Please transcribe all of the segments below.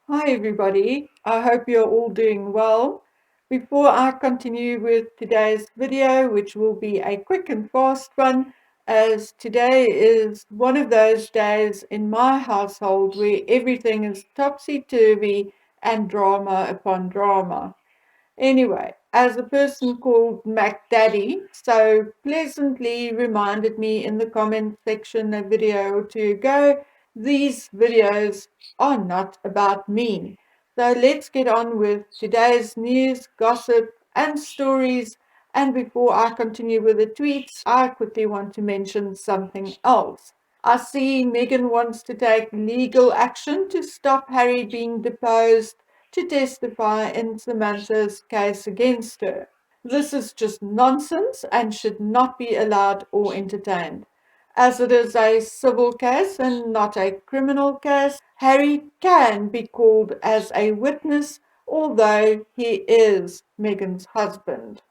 Hi everybody, I hope you're all doing well. Before I continue with today's video, which will be a quick and fast one, as today is one of those days in my household where everything is topsy-turvy and drama upon drama. Anyway, as a person called Mac Daddy so pleasantly reminded me in the comment section a video or two ago, these videos are not about me. So let's get on with today's news, gossip, and stories. And before I continue with the tweets, I quickly want to mention something else. I see Meghan wants to take legal action to stop Harry being deposed to testify in Samantha's case against her. This is just nonsense and should not be allowed or entertained. As it is a civil case and not a criminal case, Harry can be called as a witness, although he is Meghan's husband.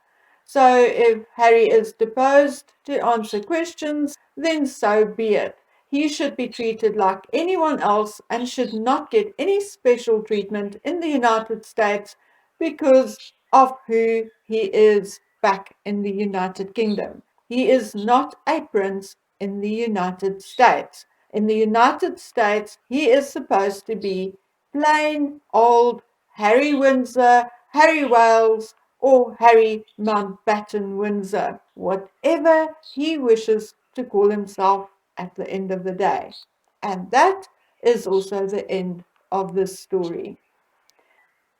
So if Harry is deposed to answer questions, then so be it. He should be treated like anyone else and should not get any special treatment in the United States because of who he is back in the United Kingdom. He is not a prince in the United States. In the United States, he is supposed to be plain old Harry Windsor, Harry Wales, or Harry Mountbatten Windsor, whatever he wishes to call himself at the end of the day. And that is also the end of this story.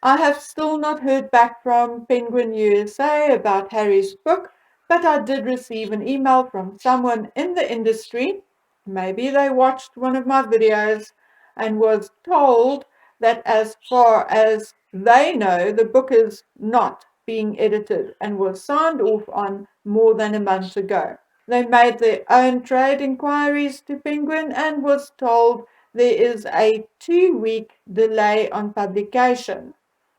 I have still not heard back from Penguin USA about Harry's book, but I did receive an email from someone in the industry. Maybe they watched one of my videos and was told that as far as they know, the book is not being edited and was signed off on more than a month ago. They made their own trade inquiries to Penguin and was told there is a 2-week delay on publication.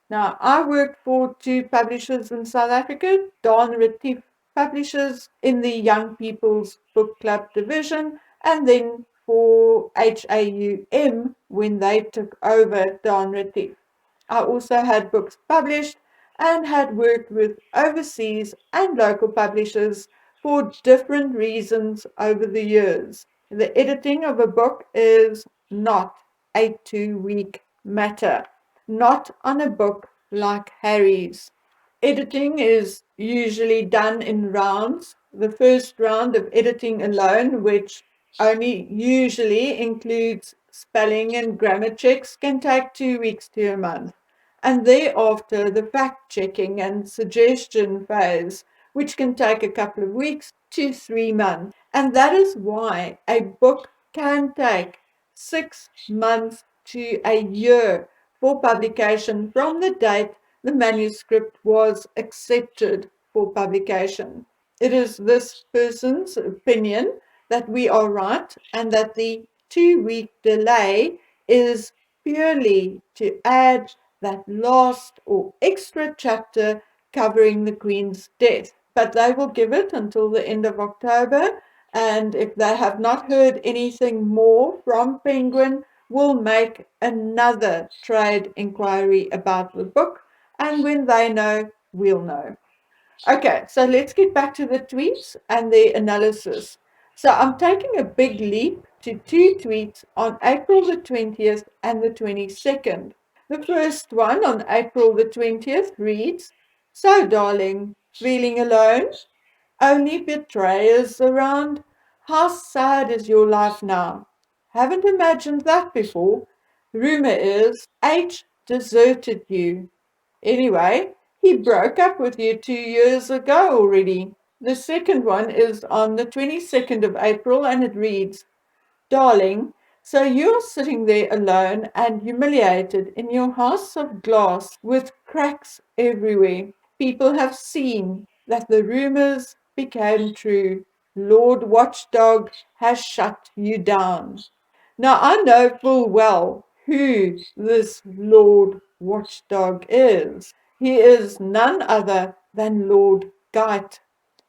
Now, I worked for two publishers in South Africa, Don Retief Publishers in the Young People's Book Club division, and then for HAUM when they took over Don Retief. I also had books published and had worked with overseas and local publishers for different reasons over the years. The editing of a book is not a 2-week matter, not on a book like Harry's. Editing is usually done in rounds. The first round of editing alone, which only usually includes spelling and grammar checks, can take 2 weeks to a month. And thereafter, the fact checking and suggestion phase, which can take a couple of weeks to 3 months. And that is why a book can take 6 months to a year for publication from the date the manuscript was accepted for publication. It is this person's opinion that we are right and that the 2-week delay is purely to add that last or extra chapter covering the Queen's death. But they will give it until the end of October, and if they have not heard anything more from Penguin, will make another trade inquiry about the book, and when they know, we'll know. Okay, so let's get back to the tweets and the analysis. So I'm taking a big leap to two tweets on April the 20th and the 22nd. The first one on April the 20th reads, "So darling, feeling alone? Only betrayers around? How sad is your life now? Haven't imagined that before. Rumor is H deserted you. Anyway, he broke up with you 2 years ago already." The second one is on the 22nd of April and it reads, "Darling, so you're sitting there alone and humiliated in your house of glass with cracks everywhere. People have seen that the rumors became true. Lord Watchdog has shut you down." Now, I know full well who this Lord Watchdog is. He is none other than Lord Guyt.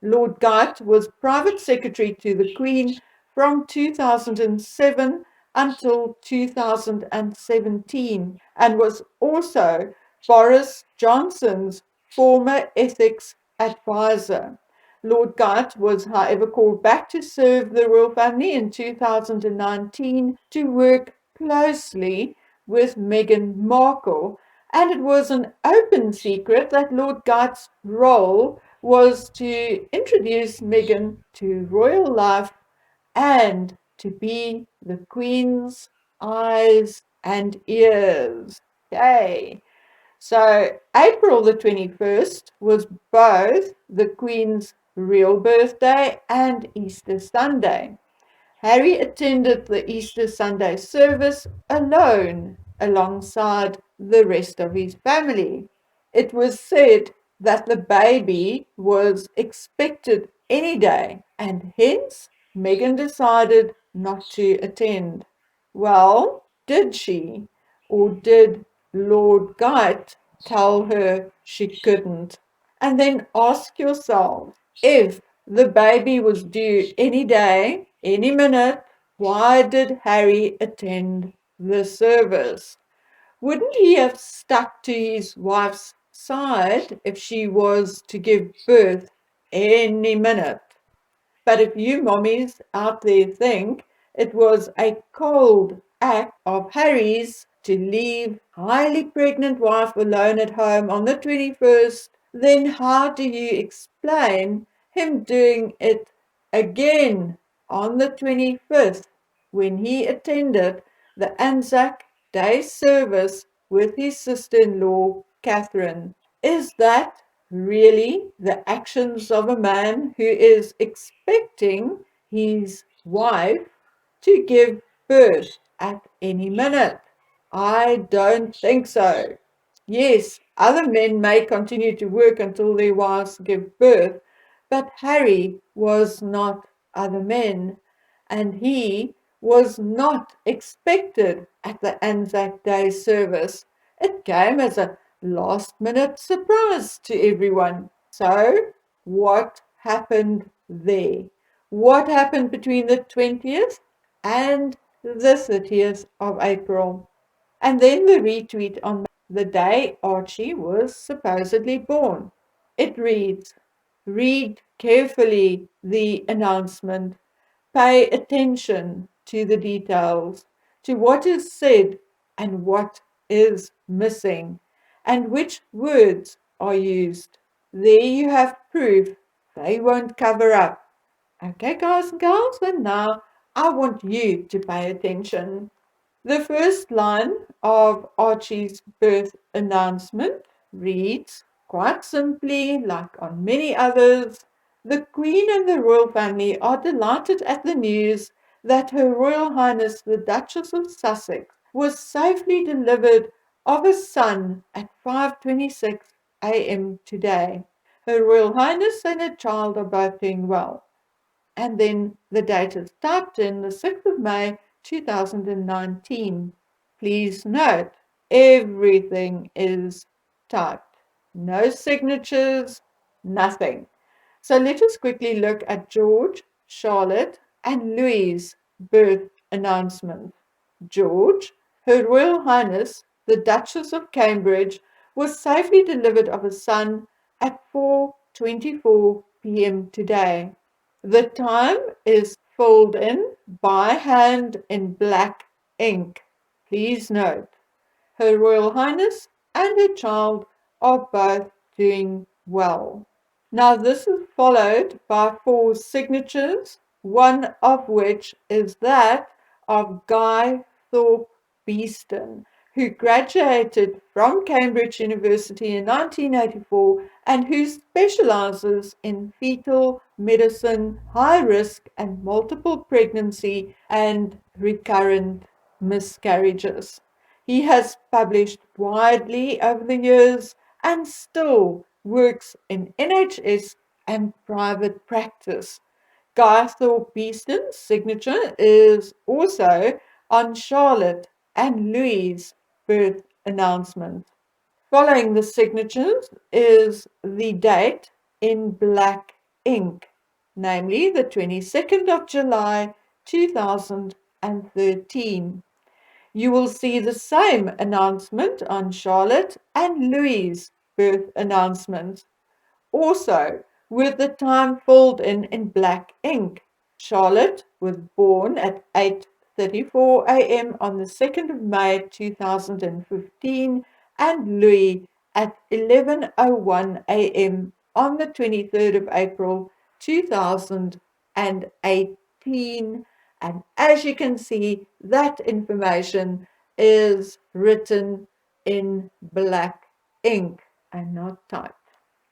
Lord Guyt was private secretary to the Queen from 2007 until 2017 and was also Boris Johnson's former ethics advisor. Lord Guyot was, however, called back to serve the royal family in 2019 to work closely with Meghan Markle, and it was an open secret that Lord Guyot's role was to introduce Meghan to royal life and to be the Queen's eyes and ears. Yay! So April the 21st was both the Queen's real birthday and Easter Sunday. Harry attended the Easter Sunday service alone alongside the rest of his family. It was said that the baby was expected any day, and hence Meghan decided not to attend. Well, did she? Or did Lord Guyot tell her she couldn't? And then ask yourself, if the baby was due any day, any minute, why did Harry attend the service? Wouldn't he have stuck to his wife's side if she was to give birth any minute? But if you mommies out there think it was a cold act of Harry's to leave highly pregnant wife alone at home on the 21st, then how do you explain him doing it again on the 25th when he attended the Anzac Day service with his sister-in-law, Catherine? Is that really the actions of a man who is expecting his wife to give birth at any minute? I don't think so. Yes, other men may continue to work until their wives give birth, but Harry was not other men, and he was not expected at the Anzac Day service. It came as a last-minute surprise to everyone. So, what happened there? What happened between the 20th and the 30th of April? And then the retweet on the day Archie was supposedly born. It reads, read carefully the announcement. Pay attention to the details, to what is said and what is missing, and which words are used. There you have proof they won't cover up. Okay, guys and girls, and now I want you to pay attention. The first line of Archie's birth announcement reads, quite simply, like on many others, the Queen and the royal family are delighted at the news that Her Royal Highness the Duchess of Sussex was safely delivered of a son at 5:26 a.m. today. Her Royal Highness and her child are both doing well. And then the date is typed in the 6th of May 2019. Please note, everything is typed. No signatures, nothing. So let us quickly look at George, Charlotte, and Louis' birth announcement. George, Her Royal Highness, the Duchess of Cambridge, was safely delivered of a son at 4:24 p.m. today. The time is filled in by hand in black ink. Please note, Her Royal Highness and her child are both doing well. Now this is followed by 4 signatures, one of which is that of Guy Thorpe Beeston, who graduated from Cambridge University in 1984 and who specializes in fetal medicine, high risk and multiple pregnancy and recurrent miscarriages. He has published widely over the years and still works in NHS and private practice. Guy Thorpe Beeston's signature is also on Charlotte and Louis' birth announcement. Following the signatures is the date in black ink, namely the 22nd of July 2000 2013. You will see the same announcement on Charlotte and Louis' birth announcements, also with the time filled in black ink. Charlotte was born at 8:34 a.m. on the 2nd of May 2015 and Louis at 11:01 a.m. on the 23rd of April 2018. And as you can see, that information is written in black ink and not typed.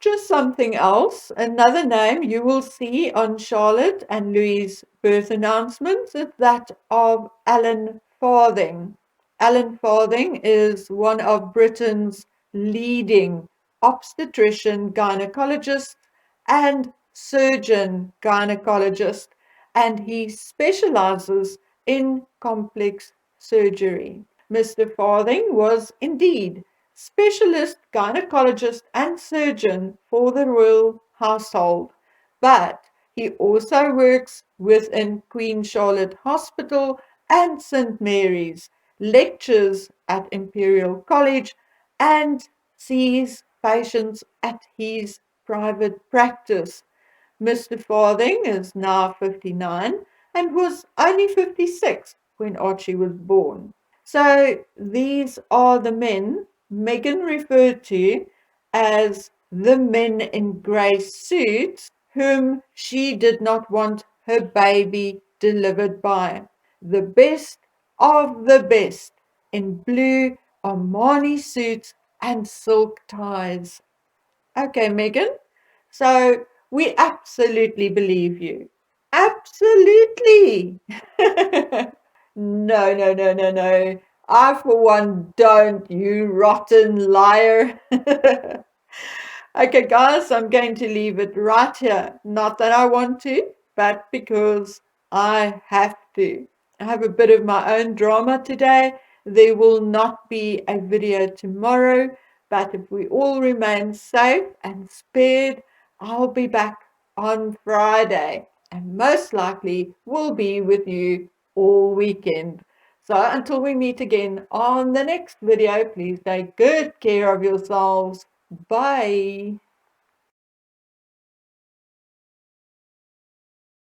Just something else, another name you will see on Charlotte and Louis' birth announcements is that of Alan Farthing. Alan Farthing is one of Britain's leading obstetrician gynecologists and surgeon gynecologist, and he specializes in complex surgery. Mr. Farthing was indeed specialist gynecologist and surgeon for the royal household, but he also works within Queen Charlotte Hospital and St. Mary's, lectures at Imperial College, and sees patients at his private practice. Mr. Farthing is now 59 and was only 56 when Archie was born. So these are the men Meghan referred to as the men in grey suits whom she did not want her baby delivered by. The best of the best in blue Armani suits and silk ties. Okay, Meghan, so we absolutely believe you. Absolutely. No, no, no, no, no. I, for one, don't, you rotten liar. Okay, guys, I'm going to leave it right here. Not that I want to, but because I have to. I have a bit of my own drama today. There will not be a video tomorrow, but if we all remain safe and spared, I'll be back on Friday and most likely will be with you all weekend. So until we meet again on the next video, please take good care of yourselves. Bye.